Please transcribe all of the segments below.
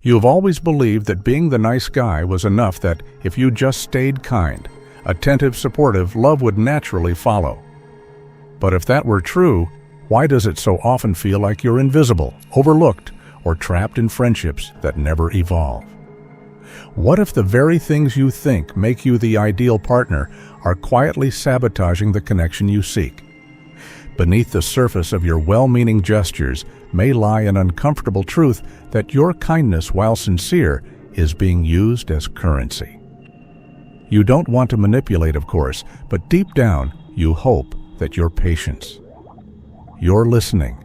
You've always believed that being the nice guy was enough, that if you just stayed kind, attentive, supportive, love would naturally follow. But if that were true, why does it so often feel like you're invisible, overlooked, or trapped in friendships that never evolve? What if the very things you think make you the ideal partner are quietly sabotaging the connection you seek? Beneath the surface of your well-meaning gestures may lie an uncomfortable truth that your kindness, while sincere, is being used as currency. You don't want to manipulate, of course, but deep down, you hope that your patience, your listening,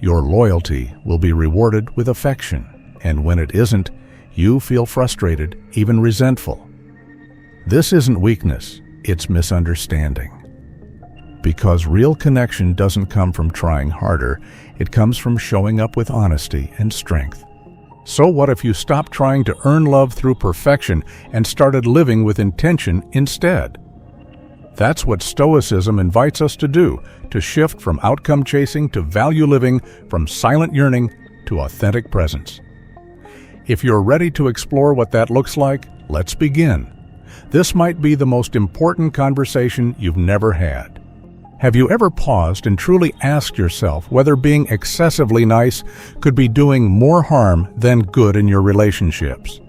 your loyalty will be rewarded with affection, and when it isn't, you feel frustrated, even resentful. This isn't weakness, it's misunderstanding. Because real connection doesn't come from trying harder, it comes from showing up with honesty and strength. So what if you stopped trying to earn love through perfection and started living with intention instead? That's what Stoicism invites us to do, to shift from outcome chasing to value living, from silent yearning to authentic presence. If you're ready to explore what that looks like, let's begin. This might be the most important conversation you've never had. Have you ever paused and truly asked yourself whether being excessively nice could be doing more harm than good in your relationships?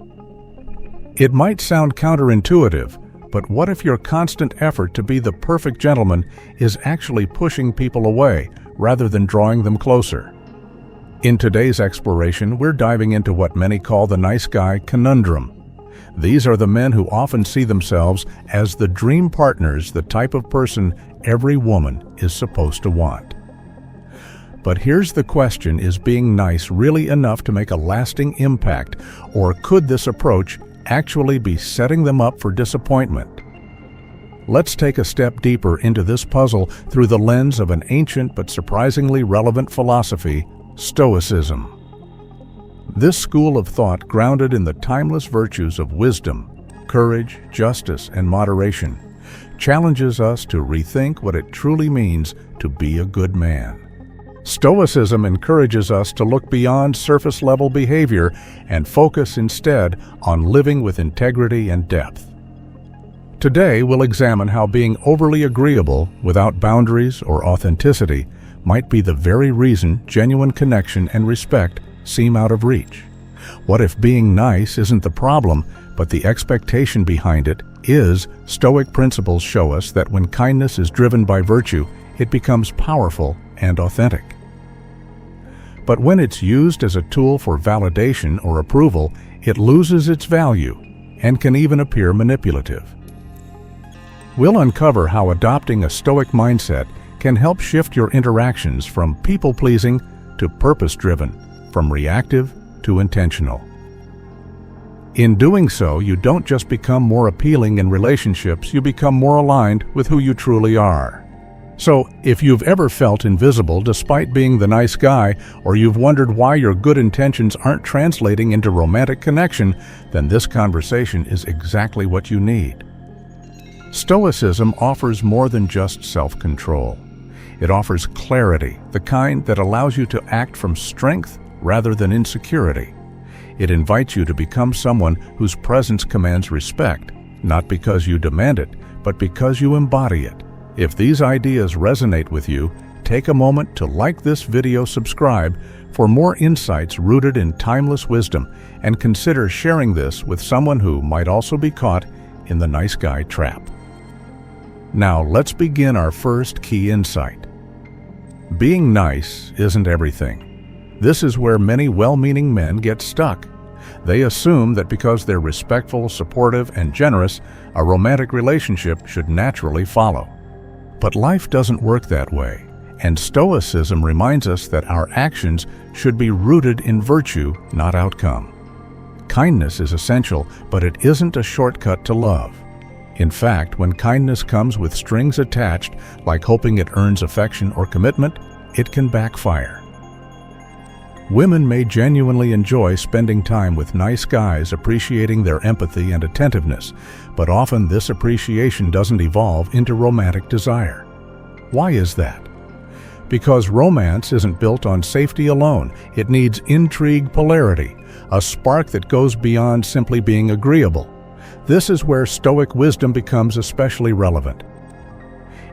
It might sound counterintuitive, but what if your constant effort to be the perfect gentleman is actually pushing people away rather than drawing them closer? In today's exploration, we're diving into what many call the nice guy conundrum. These are the men who often see themselves as the dream partners, the type of person every woman is supposed to want. But here's the question: is being nice really enough to make a lasting impact, or could this approach actually be setting them up for disappointment? Let's take a step deeper into this puzzle through the lens of an ancient but surprisingly relevant philosophy, Stoicism. This school of thought, grounded in the timeless virtues of wisdom, courage, justice, and moderation, challenges us to rethink what it truly means to be a good man. Stoicism encourages us to look beyond surface-level behavior and focus instead on living with integrity and depth. Today, we'll examine how being overly agreeable without boundaries or authenticity might be the very reason genuine connection and respect seem out of reach. What if being nice isn't the problem, but the expectation behind it is? Stoic principles show us that when kindness is driven by virtue, it becomes powerful and authentic. But when it's used as a tool for validation or approval, it loses its value and can even appear manipulative. We'll uncover how adopting a Stoic mindset can help shift your interactions from people-pleasing to purpose-driven, from reactive to intentional. In doing so, you don't just become more appealing in relationships, you become more aligned with who you truly are. So, if you've ever felt invisible despite being the nice guy, or you've wondered why your good intentions aren't translating into romantic connection, then this conversation is exactly what you need. Stoicism offers more than just self-control. It offers clarity, the kind that allows you to act from strength rather than insecurity. It invites you to become someone whose presence commands respect, not because you demand it, but because you embody it. If these ideas resonate with you, take a moment to like this video, subscribe for more insights rooted in timeless wisdom, and consider sharing this with someone who might also be caught in the nice guy trap. Now, let's begin our first key insight. Being nice isn't everything. This is where many well-meaning men get stuck. They assume that because they're respectful, supportive, and generous, a romantic relationship should naturally follow. But life doesn't work that way, and Stoicism reminds us that our actions should be rooted in virtue, not outcome. Kindness is essential, but it isn't a shortcut to love. In fact, when kindness comes with strings attached, like hoping it earns affection or commitment, it can backfire. Women may genuinely enjoy spending time with nice guys, appreciating their empathy and attentiveness, but often this appreciation doesn't evolve into romantic desire. Why is that? Because romance isn't built on safety alone. It needs intrigue, polarity, a spark that goes beyond simply being agreeable. This is where Stoic wisdom becomes especially relevant.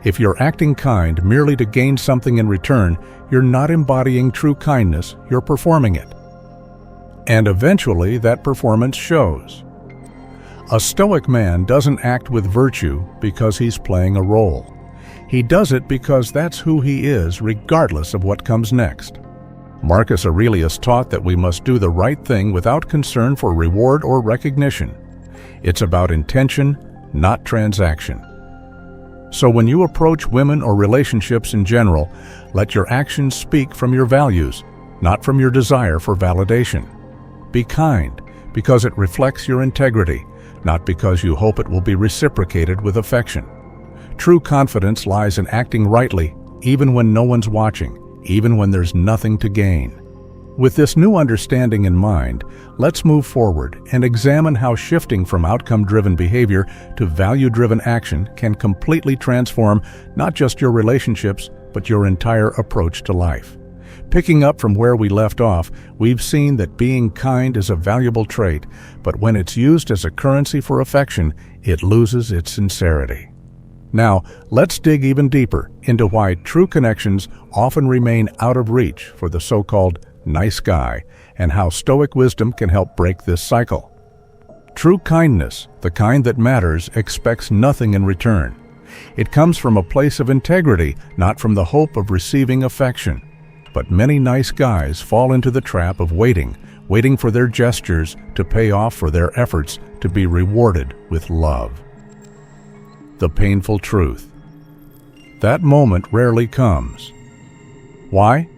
If you're acting kind merely to gain something in return, you're not embodying true kindness, you're performing it. And eventually that performance shows. A Stoic man doesn't act with virtue because he's playing a role. He does it because that's who he is, regardless of what comes next. Marcus Aurelius taught that we must do the right thing without concern for reward or recognition. It's about intention, not transaction. So when you approach women or relationships in general, let your actions speak from your values, not from your desire for validation. Be kind because it reflects your integrity, not because you hope it will be reciprocated with affection. True confidence lies in acting rightly, even when no one's watching, even when there's nothing to gain. With this new understanding in mind, let's move forward and examine how shifting from outcome-driven behavior to value-driven action can completely transform not just your relationships, but your entire approach to life. Picking up from where we left off, we've seen that being kind is a valuable trait, but when it's used as a currency for affection, it loses its sincerity. Now, let's dig even deeper into why true connections often remain out of reach for the so-called nice guy, and how Stoic wisdom can help break this cycle. True kindness, the kind that matters, expects nothing in return. It comes from a place of integrity, not from the hope of receiving affection. But many nice guys fall into the trap of waiting for their gestures to pay off for their efforts to be rewarded with love. The painful truth. That moment rarely comes. Why?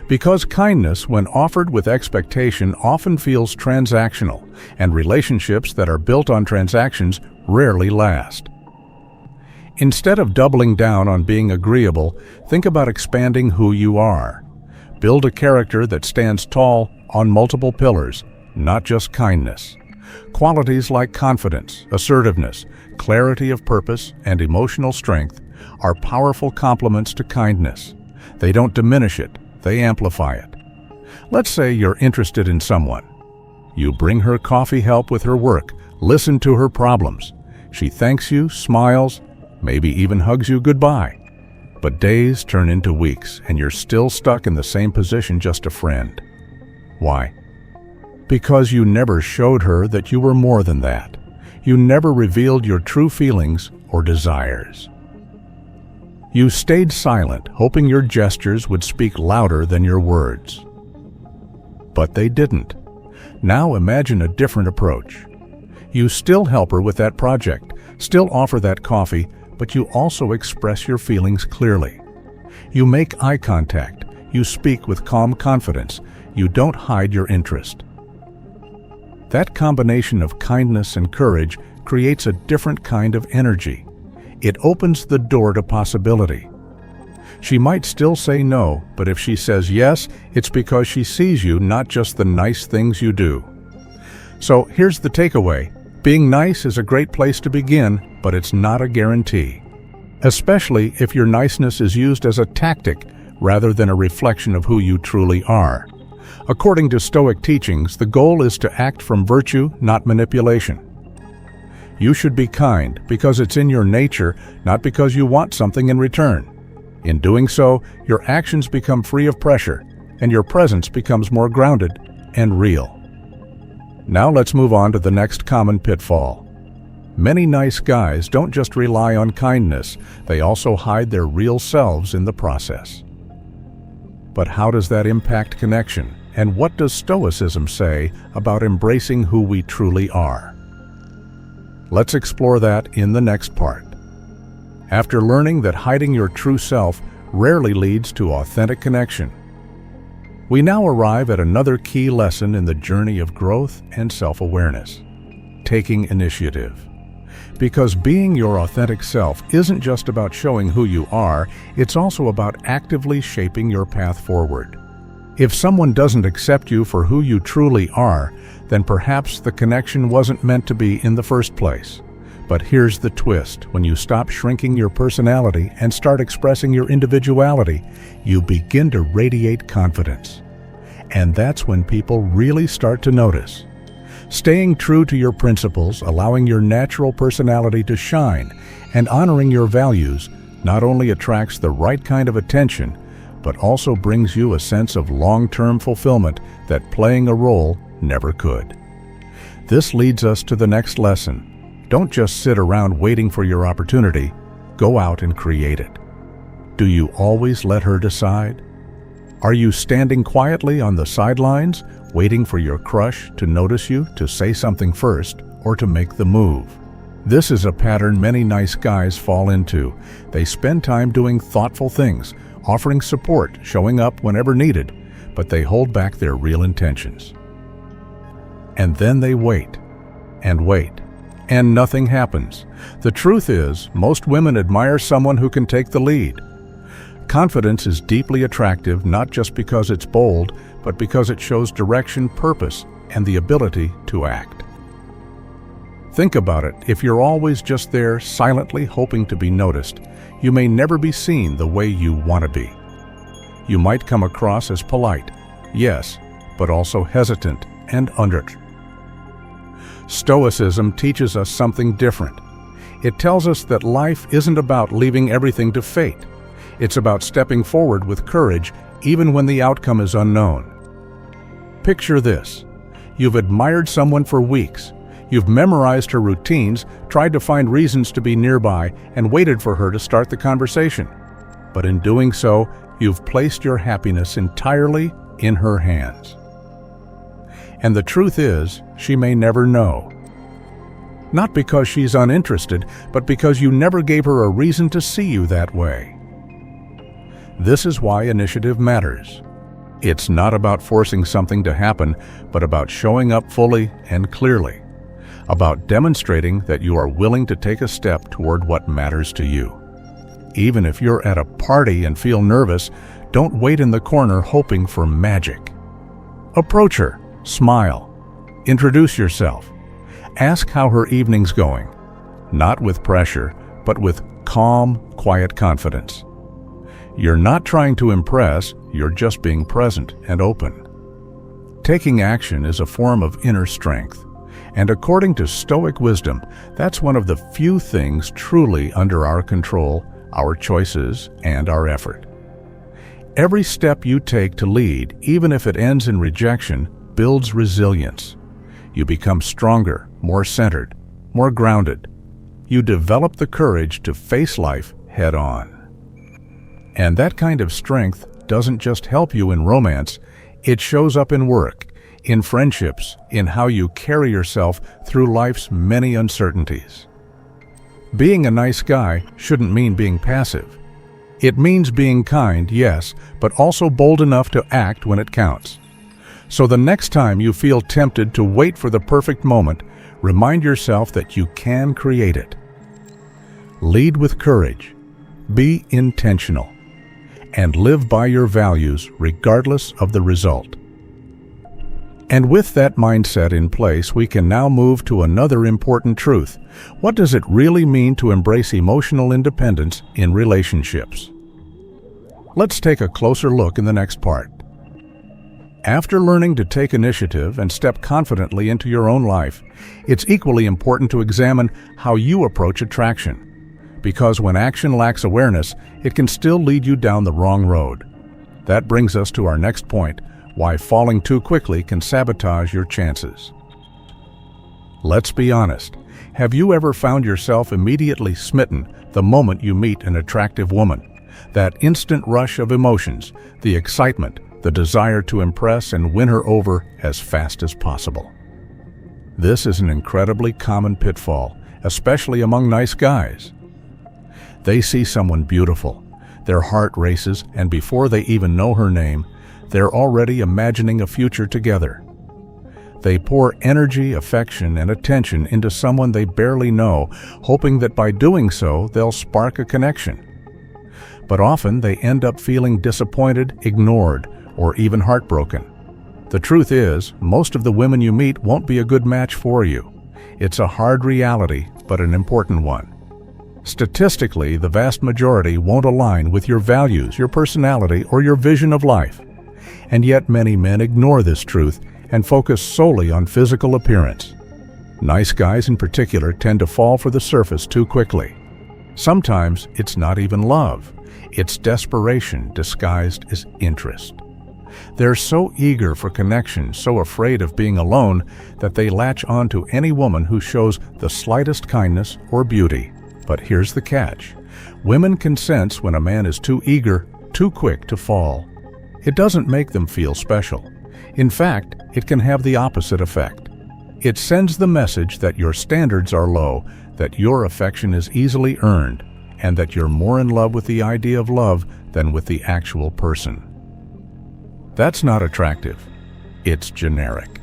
Because kindness, when offered with expectation, often feels transactional, and relationships that are built on transactions rarely last. Instead of doubling down on being agreeable, think about expanding who you are. Build a character that stands tall on multiple pillars, not just kindness. Qualities like confidence, assertiveness, clarity of purpose, and emotional strength are powerful complements to kindness. They don't diminish it, they amplify it. Let's say you're interested in someone. You bring her coffee, help with her work, listen to her problems. She thanks you, smiles, maybe even hugs you goodbye. But days turn into weeks, and you're still stuck in the same position, just a friend. Why? Because you never showed her that you were more than that. You never revealed your true feelings or desires. You stayed silent, hoping your gestures would speak louder than your words. But they didn't. Now imagine a different approach. You still help her with that project, still offer that coffee, but you also express your feelings clearly. You make eye contact, you speak with calm confidence, you don't hide your interest. That combination of kindness and courage creates a different kind of energy. It opens the door to possibility. She might still say no, but if she says yes, it's because she sees you, not just the nice things you do. So here's the takeaway. Being nice is a great place to begin, but it's not a guarantee. Especially if your niceness is used as a tactic rather than a reflection of who you truly are. According to Stoic teachings, the goal is to act from virtue, not manipulation. You should be kind because it's in your nature, not because you want something in return. In doing so, your actions become free of pressure, and your presence becomes more grounded and real. Now let's move on to the next common pitfall. Many nice guys don't just rely on kindness, they also hide their real selves in the process. But how does that impact connection? And what does Stoicism say about embracing who we truly are? Let's explore that in the next part. After learning that hiding your true self rarely leads to authentic connection, we now arrive at another key lesson in the journey of growth and self-awareness: taking initiative. Because being your authentic self isn't just about showing who you are, it's also about actively shaping your path forward. If someone doesn't accept you for who you truly are, then perhaps the connection wasn't meant to be in the first place. But here's the twist. When you stop shrinking your personality and start expressing your individuality, you begin to radiate confidence. And that's when people really start to notice. Staying true to your principles, allowing your natural personality to shine, and honoring your values not only attracts the right kind of attention, but also brings you a sense of long-term fulfillment that playing a role never could. This leads us to the next lesson. Don't just sit around waiting for your opportunity. Go out and create it. Do you always let her decide? Are you standing quietly on the sidelines, waiting for your crush to notice you, to say something first, or to make the move? This is a pattern many nice guys fall into. They spend time doing thoughtful things, offering support, showing up whenever needed, but they hold back their real intentions. And then they wait, and nothing happens. The truth is, most women admire someone who can take the lead. Confidence is deeply attractive not just because it's bold, but because it shows direction, purpose, and the ability to act. Think about it. If you're always just there, silently hoping to be noticed, you may never be seen the way you want to be. You might come across as polite, yes, but also hesitant and under. Stoicism teaches us something different. It tells us that life isn't about leaving everything to fate. It's about stepping forward with courage even when the outcome is unknown. Picture this. You've admired someone for weeks. You've memorized her routines, tried to find reasons to be nearby, and waited for her to start the conversation. But in doing so, you've placed your happiness entirely in her hands. And the truth is, she may never know. Not because she's uninterested, but because you never gave her a reason to see you that way. This is why initiative matters. It's not about forcing something to happen, but about showing up fully and clearly. About demonstrating that you are willing to take a step toward what matters to you. Even if you're at a party and feel nervous, don't wait in the corner hoping for magic. Approach her. Smile. Introduce yourself. Ask how her evening's going. Not with pressure, but with calm, quiet confidence. You're not trying to impress, you're just being present and open. Taking action is a form of inner strength, and according to Stoic wisdom, that's one of the few things truly under our control, our choices, and our effort. Every step you take to lead, even if it ends in rejection, builds resilience. You become stronger, more centered, more grounded. You develop the courage to face life head on. And that kind of strength doesn't just help you in romance, it shows up in work, in friendships, in how you carry yourself through life's many uncertainties. Being a nice guy shouldn't mean being passive. It means being kind, yes, but also bold enough to act when it counts. So the next time you feel tempted to wait for the perfect moment, remind yourself that you can create it. Lead with courage, be intentional, and live by your values regardless of the result. And with that mindset in place, we can now move to another important truth. What does it really mean to embrace emotional independence in relationships? Let's take a closer look in the next part. After learning to take initiative and step confidently into your own life, it's equally important to examine how you approach attraction. Because when action lacks awareness, it can still lead you down the wrong road. That brings us to our next point, why falling too quickly can sabotage your chances. Let's be honest. Have you ever found yourself immediately smitten the moment you meet an attractive woman? That instant rush of emotions, the excitement, the desire to impress and win her over as fast as possible. This is an incredibly common pitfall, especially among nice guys. They see someone beautiful, their heart races, and before they even know her name, they're already imagining a future together. They pour energy, affection, and attention into someone they barely know, hoping that by doing so, they'll spark a connection. But often they end up feeling disappointed, ignored, or even heartbroken. The truth is, most of the women you meet won't be a good match for you. It's a hard reality, but an important one. Statistically, the vast majority won't align with your values, your personality, or your vision of life. And yet many men ignore this truth and focus solely on physical appearance. Nice guys in particular tend to fall for the surface too quickly. Sometimes it's not even love. It's desperation disguised as interest. They're so eager for connection, so afraid of being alone, that they latch on to any woman who shows the slightest kindness or beauty. But here's the catch. Women can sense when a man is too eager, too quick to fall. It doesn't make them feel special. In fact, it can have the opposite effect. It sends the message that your standards are low, that your affection is easily earned, and that you're more in love with the idea of love than with the actual person. That's not attractive. It's generic.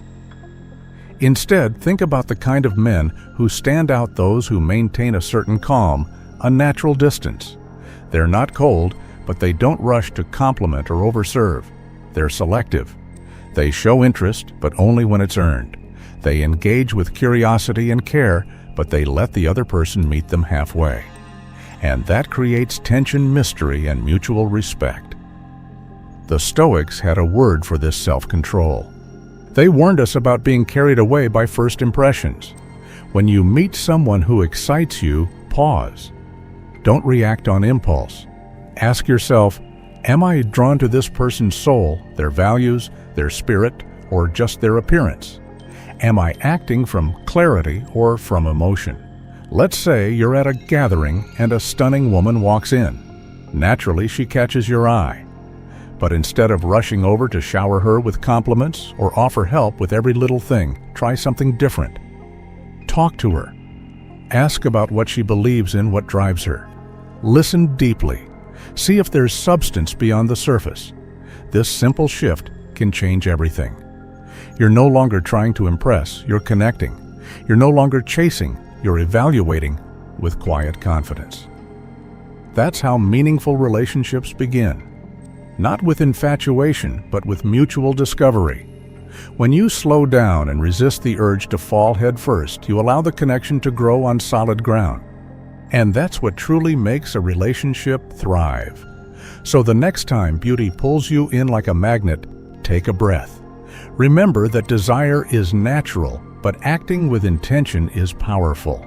Instead, think about the kind of men who stand out, those who maintain a certain calm, a natural distance. They're not cold, but they don't rush to compliment or overserve. They're selective. They show interest, but only when it's earned. They engage with curiosity and care, but they let the other person meet them halfway. And that creates tension, mystery, and mutual respect. The Stoics had a word for this self-control. They warned us about being carried away by first impressions. When you meet someone who excites you, pause. Don't react on impulse. Ask yourself, am I drawn to this person's soul, their values, their spirit, or just their appearance? Am I acting from clarity or from emotion? Let's say you're at a gathering and a stunning woman walks in. Naturally, she catches your eye. But instead of rushing over to shower her with compliments or offer help with every little thing, try something different. Talk to her. Ask about what she believes in, what drives her. Listen deeply. See if there's substance beyond the surface. This simple shift can change everything. You're no longer trying to impress, you're connecting. You're no longer chasing, you're evaluating with quiet confidence. That's how meaningful relationships begin. Not with infatuation, but with mutual discovery. When you slow down and resist the urge to fall headfirst, you allow the connection to grow on solid ground. And that's what truly makes a relationship thrive. So the next time beauty pulls you in like a magnet, take a breath. Remember that desire is natural, but acting with intention is powerful.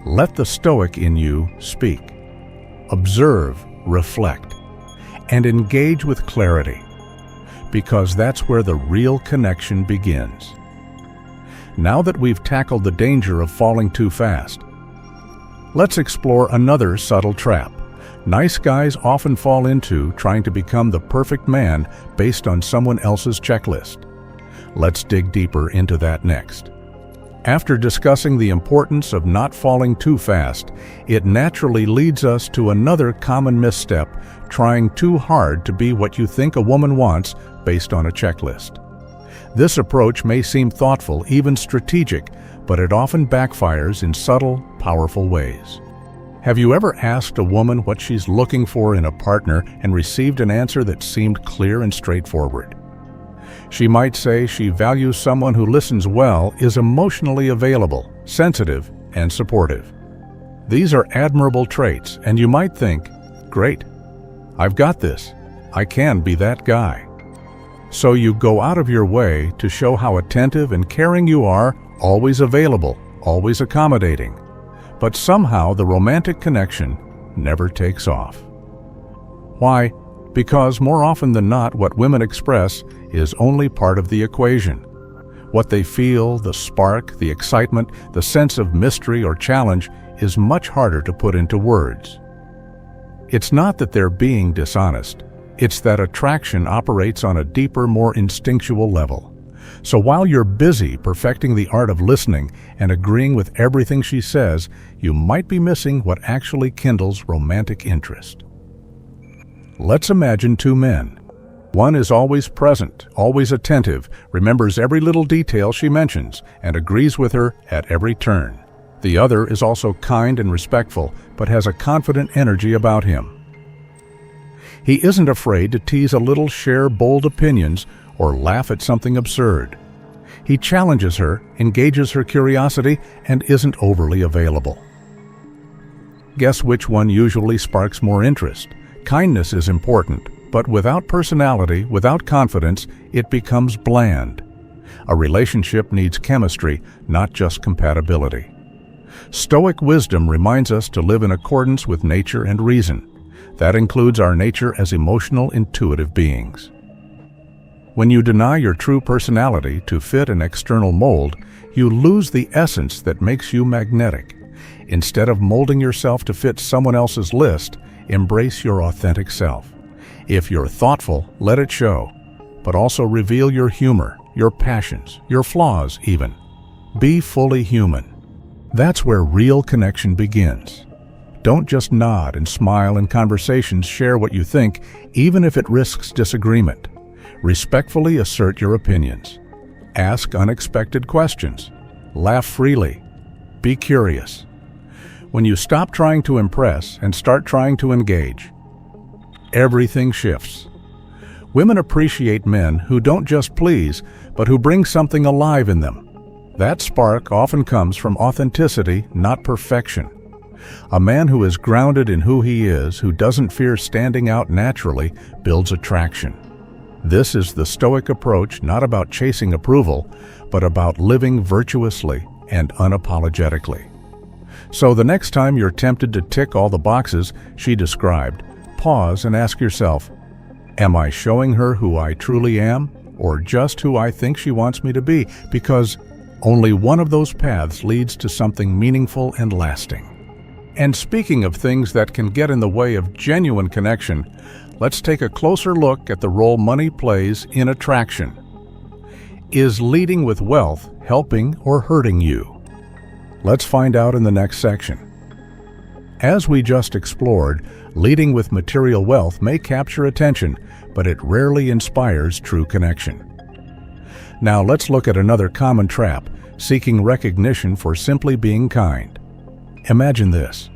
Let the Stoic in you speak. Observe, reflect, and engage with clarity, because that's where the real connection begins. Now that we've tackled the danger of falling too fast, let's explore another subtle trap nice guys often fall into, trying to become the perfect man based on someone else's checklist. Let's dig deeper into that next. After discussing the importance of not falling too fast, it naturally leads us to another common misstep, trying too hard to be what you think a woman wants based on a checklist. This approach may seem thoughtful, even strategic, but it often backfires in subtle, powerful ways. Have you ever asked a woman what she's looking for in a partner and received an answer that seemed clear and straightforward? She might say she values someone who listens well, is emotionally available, sensitive, and supportive. These are admirable traits, and you might think, great, I've got this. I can be that guy. So you go out of your way to show how attentive and caring you are, always available, always accommodating. But somehow the romantic connection never takes off. Why? Because more often than not, what women express is only part of the equation. What they feel, the spark, the excitement, the sense of mystery or challenge is much harder to put into words. It's not that they're being dishonest. It's that attraction operates on a deeper, more instinctual level. So while you're busy perfecting the art of listening and agreeing with everything she says, you might be missing what actually kindles romantic interest. Let's imagine two men. One is always present, always attentive, remembers every little detail she mentions, and agrees with her at every turn. The other is also kind and respectful, but has a confident energy about him. He isn't afraid to tease a little, share bold opinions, or laugh at something absurd. He challenges her, engages her curiosity, and isn't overly available. Guess which one usually sparks more interest? Kindness is important, but without personality, without confidence, it becomes bland. A relationship needs chemistry, not just compatibility. Stoic wisdom reminds us to live in accordance with nature and reason. That includes our nature as emotional, intuitive beings. When you deny your true personality to fit an external mold, you lose the essence that makes you magnetic. Instead of molding yourself to fit someone else's list, embrace your authentic self. If you're thoughtful, let it show, but also reveal your humor, your passions, your flaws even. Be fully human. That's where real connection begins. Don't just nod and smile in conversations, share what you think, even if it risks disagreement. Respectfully assert your opinions. Ask unexpected questions. Laugh freely. Be curious. When you stop trying to impress and start trying to engage, everything shifts. Women appreciate men who don't just please, but who bring something alive in them. That spark often comes from authenticity, not perfection. A man who is grounded in who he is, who doesn't fear standing out naturally, builds attraction. This is the Stoic approach, not about chasing approval, but about living virtuously and unapologetically. So the next time you're tempted to tick all the boxes she described, pause and ask yourself, am I showing her who I truly am, or just who I think she wants me to be? Because only one of those paths leads to something meaningful and lasting. And speaking of things that can get in the way of genuine connection, let's take a closer look at the role money plays in attraction. Is leading with wealth helping or hurting you? Let's find out in the next section. As we just explored, leading with material wealth may capture attention, but it rarely inspires true connection. Now let's look at another common trap, seeking recognition for simply being kind. Imagine this.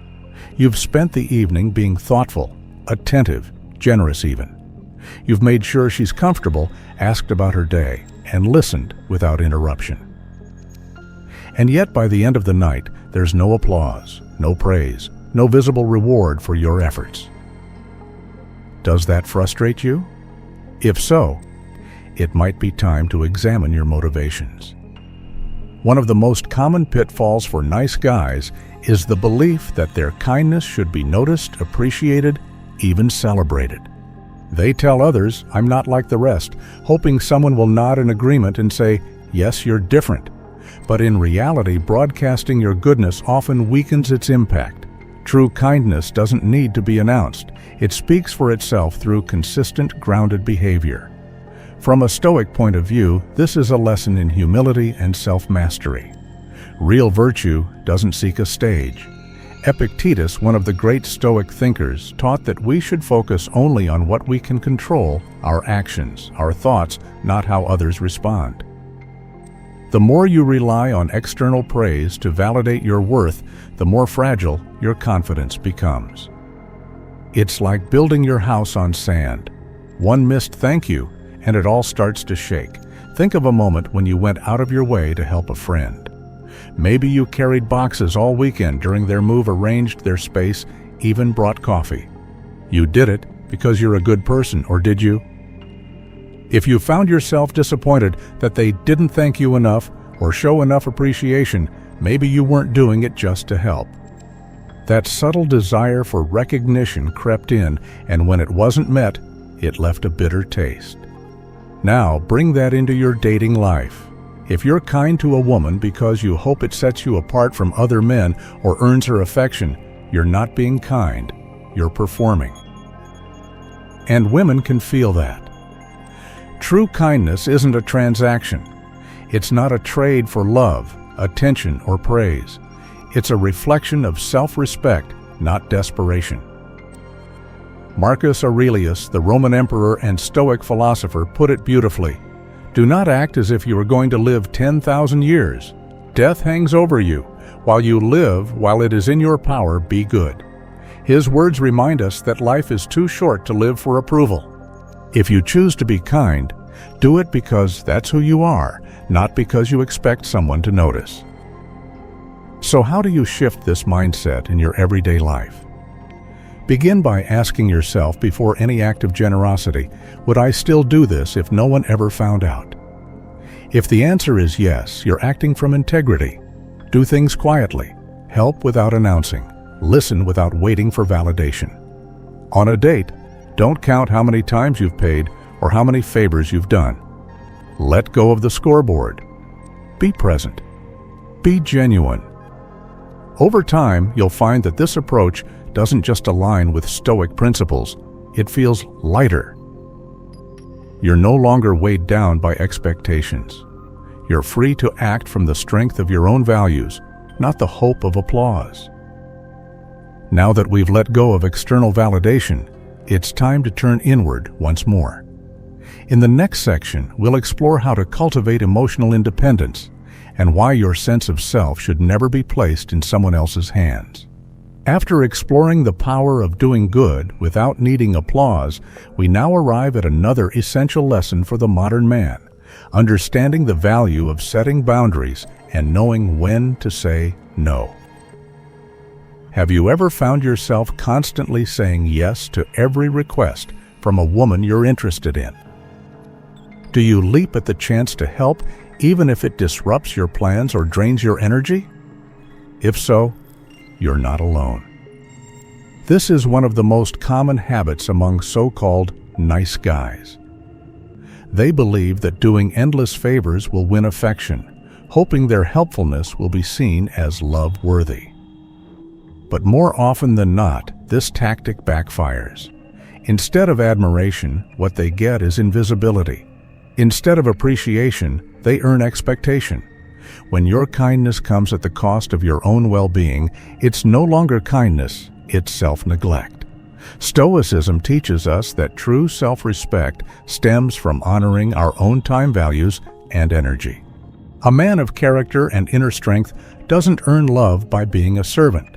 You've spent the evening being thoughtful, attentive, generous even. You've made sure she's comfortable, asked about her day, and listened without interruption. And yet by the end of the night, there's no applause, no praise, no visible reward for your efforts. Does that frustrate you? If so, it might be time to examine your motivations. One of the most common pitfalls for nice guys is the belief that their kindness should be noticed, appreciated, even celebrated. They tell others, I'm not like the rest, hoping someone will nod in agreement and say, yes, you're different. But in reality, broadcasting your goodness often weakens its impact. True kindness doesn't need to be announced. It speaks for itself through consistent, grounded behavior. From a Stoic point of view, this is a lesson in humility and self-mastery. Real virtue doesn't seek a stage. Epictetus, one of the great Stoic thinkers, taught that we should focus only on what we can control, our actions, our thoughts, not how others respond. The more you rely on external praise to validate your worth, the more fragile your confidence becomes. It's like building your house on sand. One missed thank you, and it all starts to shake. Think of a moment when you went out of your way to help a friend. Maybe you carried boxes all weekend during their move, arranged their space, even brought coffee. You did it because you're a good person, or did you? If you found yourself disappointed that they didn't thank you enough or show enough appreciation, maybe you weren't doing it just to help. That subtle desire for recognition crept in, and when it wasn't met, it left a bitter taste. Now, bring that into your dating life. If you're kind to a woman because you hope it sets you apart from other men or earns her affection, you're not being kind, you're performing. And women can feel that. True kindness isn't a transaction. It's not a trade for love, attention, or praise. It's a reflection of self-respect, not desperation. Marcus Aurelius, the Roman emperor and Stoic philosopher, put it beautifully. Do not act as if you were going to live 10,000 years. Death hangs over you. While you live, while it is in your power, be good. His words remind us that life is too short to live for approval. If you choose to be kind, do it because that's who you are, not because you expect someone to notice. So how do you shift this mindset in your everyday life? Begin by asking yourself before any act of generosity, would I still do this if no one ever found out? If the answer is yes, you're acting from integrity. Do things quietly, help without announcing, listen without waiting for validation. On a date, don't count how many times you've paid or how many favors you've done. Let go of the scoreboard. Be present. Be genuine. Over time, you'll find that this approach doesn't just align with Stoic principles, it feels lighter. You're no longer weighed down by expectations. You're free to act from the strength of your own values, not the hope of applause. Now that we've let go of external validation, it's time to turn inward once more. In the next section, we'll explore how to cultivate emotional independence and why your sense of self should never be placed in someone else's hands. After exploring the power of doing good without needing applause, we now arrive at another essential lesson for the modern man, understanding the value of setting boundaries and knowing when to say no. Have you ever found yourself constantly saying yes to every request from a woman you're interested in? Do you leap at the chance to help even if it disrupts your plans or drains your energy? If so, you're not alone. This is one of the most common habits among so-called nice guys. They believe that doing endless favors will win affection, hoping their helpfulness will be seen as love-worthy. But more often than not, this tactic backfires. Instead of admiration, what they get is invisibility. Instead of appreciation, they earn expectation. When your kindness comes at the cost of your own well-being, it's no longer kindness, it's self-neglect. Stoicism teaches us that true self-respect stems from honoring our own time values and energy. A man of character and inner strength doesn't earn love by being a servant.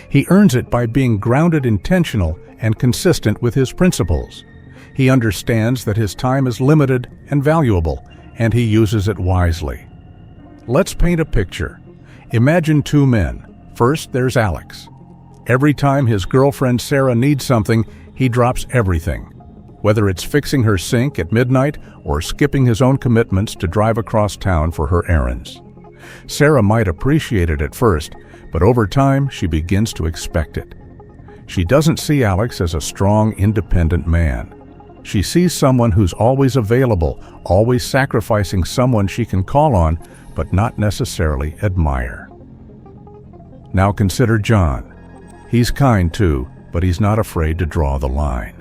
He earns it by being grounded, intentional, and consistent with his principles. He understands that his time is limited and valuable, and he uses it wisely. Let's paint a picture. Imagine two men. First, there's Alex. Every time his girlfriend Sarah needs something, he drops everything. Whether it's fixing her sink at midnight or skipping his own commitments to drive across town for her errands. Sarah might appreciate it at first, but over time she begins to expect it. She doesn't see Alex as a strong, independent man. She sees someone who's always available, always sacrificing someone she can call on, but not necessarily admire. Now consider John. He's kind too, but he's not afraid to draw the line.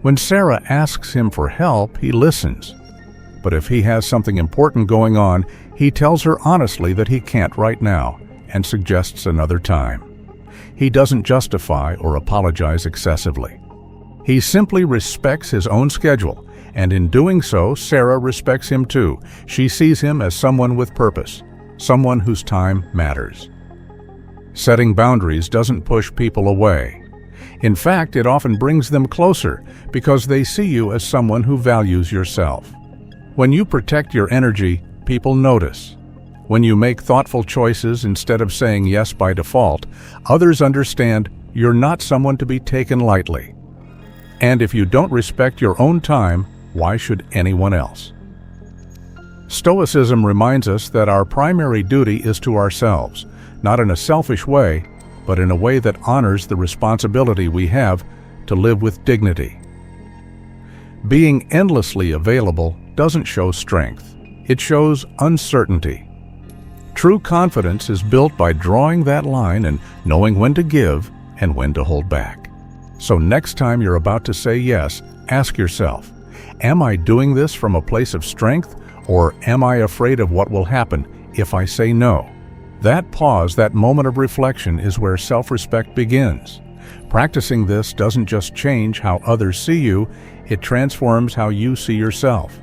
When Sarah asks him for help, he listens. But if he has something important going on, he tells her honestly that he can't right now and suggests another time. He doesn't justify or apologize excessively. He simply respects his own schedule, and in doing so, Sarah respects him too. She sees him as someone with purpose, someone whose time matters. Setting boundaries doesn't push people away. In fact, it often brings them closer because they see you as someone who values yourself. When you protect your energy, people notice. When you make thoughtful choices instead of saying yes by default, others understand you're not someone to be taken lightly. And if you don't respect your own time, why should anyone else? Stoicism reminds us that our primary duty is to ourselves, not in a selfish way, but in a way that honors the responsibility we have to live with dignity. Being endlessly available doesn't show strength. It shows uncertainty. True confidence is built by drawing that line and knowing when to give and when to hold back. So next time you're about to say yes, ask yourself, am I doing this from a place of strength, or am I afraid of what will happen if I say no? That pause, that moment of reflection, is where self-respect begins. Practicing this doesn't just change how others see you, it transforms how you see yourself.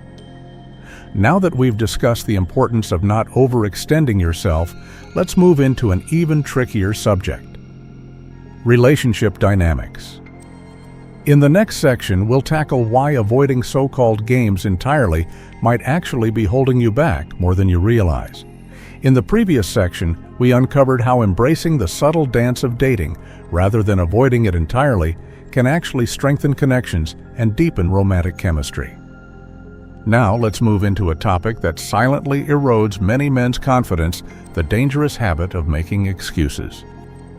Now that we've discussed the importance of not overextending yourself, let's move into an even trickier subject: relationship dynamics. In the next section, we'll tackle why avoiding so-called games entirely might actually be holding you back more than you realize. In the previous section, we uncovered how embracing the subtle dance of dating, rather than avoiding it entirely, can actually strengthen connections and deepen romantic chemistry. Now let's move into a topic that silently erodes many men's confidence, the dangerous habit of making excuses.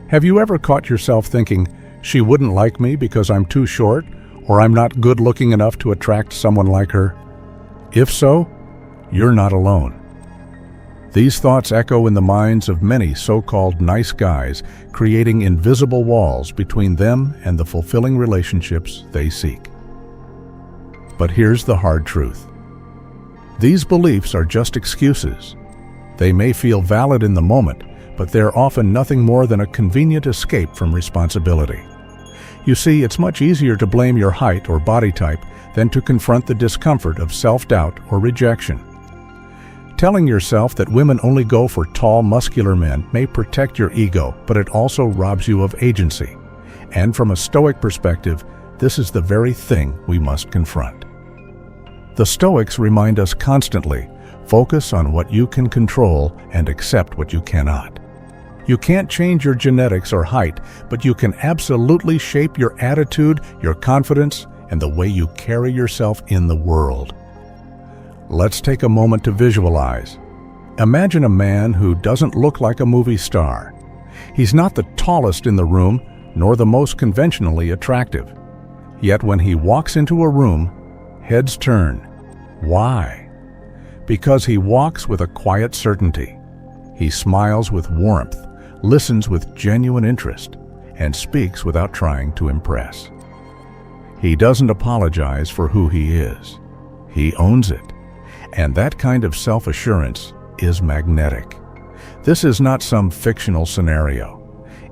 Have you ever caught yourself thinking, "She wouldn't like me because I'm too short," or "I'm not good looking enough to attract someone like her"? If so, you're not alone. These thoughts echo in the minds of many so-called nice guys, creating invisible walls between them and the fulfilling relationships they seek. But here's the hard truth. These beliefs are just excuses. They may feel valid in the moment, but they're often nothing more than a convenient escape from responsibility. You see, it's much easier to blame your height or body type than to confront the discomfort of self-doubt or rejection. Telling yourself that women only go for tall, muscular men may protect your ego, but it also robs you of agency. And from a Stoic perspective, this is the very thing we must confront. The Stoics remind us constantly, focus on what you can control and accept what you cannot. You can't change your genetics or height, but you can absolutely shape your attitude, your confidence, and the way you carry yourself in the world. Let's take a moment to visualize. Imagine a man who doesn't look like a movie star. He's not the tallest in the room, nor the most conventionally attractive. Yet when he walks into a room, heads turn. Why? Because he walks with a quiet certainty. He smiles with warmth, listens with genuine interest, and speaks without trying to impress. He doesn't apologize for who he is. He owns it. And that kind of self-assurance is magnetic. This is not some fictional scenario.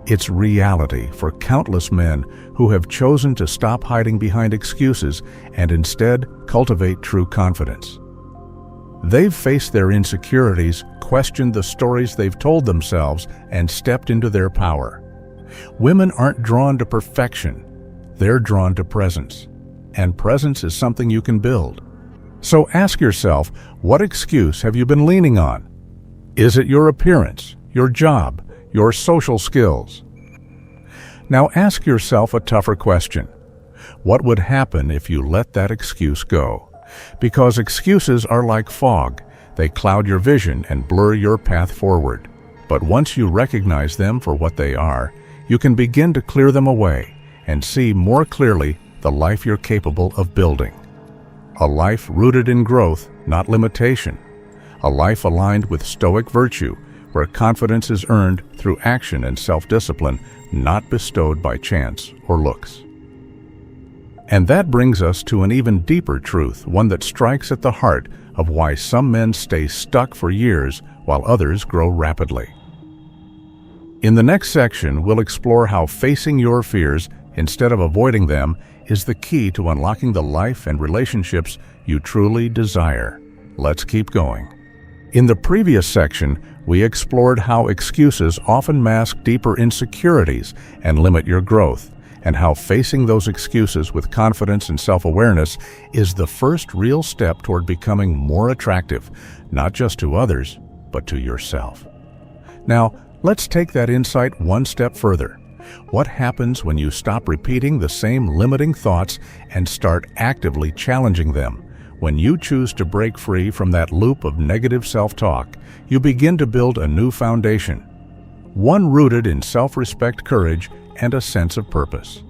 It's reality for countless men who have chosen to stop hiding behind excuses and instead cultivate true confidence. They've faced their insecurities, questioned the stories they've told themselves, and stepped into their power. Women aren't drawn to perfection. They're drawn to presence. And presence is something you can build. So ask yourself, what excuse have you been leaning on? Is it your appearance, your job, your social skills? Now ask yourself a tougher question. What would happen if you let that excuse go? Because excuses are like fog. They cloud your vision and blur your path forward. But once you recognize them for what they are, you can begin to clear them away and see more clearly the life you're capable of building. A life rooted in growth, not limitation. A life aligned with Stoic virtue, where confidence is earned through action and self-discipline, not bestowed by chance or looks. And that brings us to an even deeper truth, one that strikes at the heart of why some men stay stuck for years while others grow rapidly. In the next section, we'll explore how facing your fears instead of avoiding them is the key to unlocking the life and relationships you truly desire. Let's keep going. In the previous section, we explored how excuses often mask deeper insecurities and limit your growth, and how facing those excuses with confidence and self-awareness is the first real step toward becoming more attractive, not just to others, but to yourself. Now, let's take that insight one step further. What happens when you stop repeating the same limiting thoughts and start actively challenging them? When you choose to break free from that loop of negative self-talk, you begin to build a new foundation, one rooted in self-respect, courage, and a sense of purpose.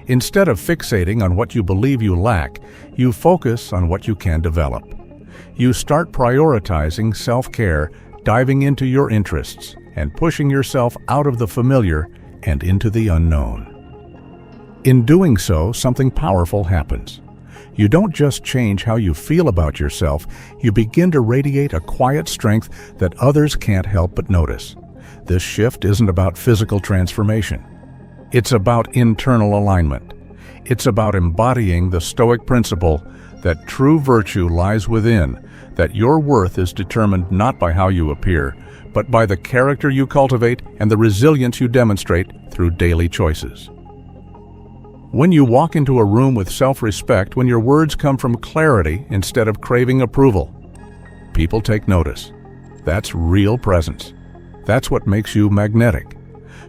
Instead of fixating on what you believe you lack, you focus on what you can develop. You start prioritizing self-care, diving into your interests, and pushing yourself out of the familiar and into the unknown. In doing so, something powerful happens. You don't just change how you feel about yourself, you begin to radiate a quiet strength that others can't help but notice. This shift isn't about physical transformation. It's about internal alignment. It's about embodying the Stoic principle that true virtue lies within, that your worth is determined not by how you appear, but by the character you cultivate and the resilience you demonstrate through daily choices. When you walk into a room with self-respect, when your words come from clarity instead of craving approval, people take notice. That's real presence. That's what makes you magnetic.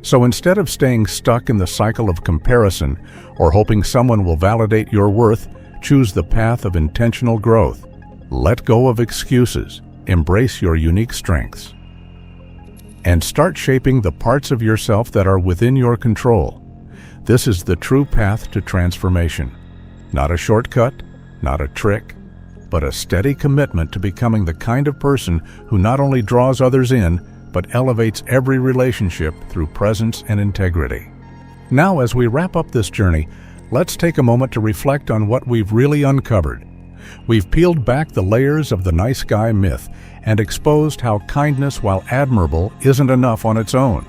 So instead of staying stuck in the cycle of comparison or hoping someone will validate your worth, choose the path of intentional growth. Let go of excuses. Embrace your unique strengths. And start shaping the parts of yourself that are within your control. This is the true path to transformation. Not a shortcut, not a trick, but a steady commitment to becoming the kind of person who not only draws others in, but elevates every relationship through presence and integrity. Now, as we wrap up this journey, let's take a moment to reflect on what we've really uncovered. We've peeled back the layers of the nice guy myth and exposed how kindness, while admirable, isn't enough on its own.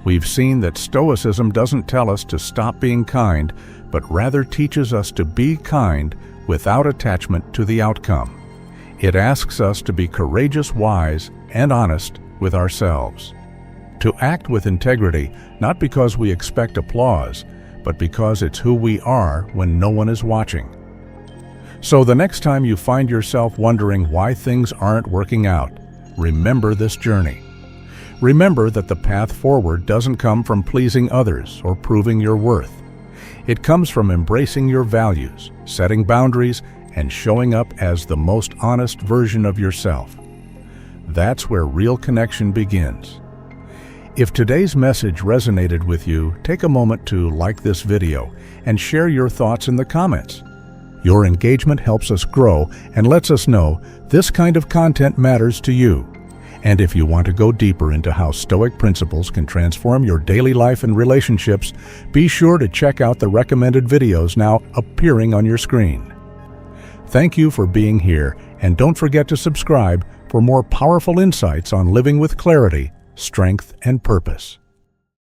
We've seen that Stoicism doesn't tell us to stop being kind, but rather teaches us to be kind without attachment to the outcome. It asks us to be courageous, wise, and honest with ourselves. To act with integrity, not because we expect applause, but because it's who we are when no one is watching. So the next time you find yourself wondering why things aren't working out, remember this journey. Remember that the path forward doesn't come from pleasing others or proving your worth. It comes from embracing your values, setting boundaries, and showing up as the most honest version of yourself. That's where real connection begins. If today's message resonated with you, take a moment to like this video and share your thoughts in the comments. Your engagement helps us grow and lets us know this kind of content matters to you. And if you want to go deeper into how Stoic principles can transform your daily life and relationships, be sure to check out the recommended videos now appearing on your screen. Thank you for being here, and don't forget to subscribe for more powerful insights on living with clarity, strength, and purpose.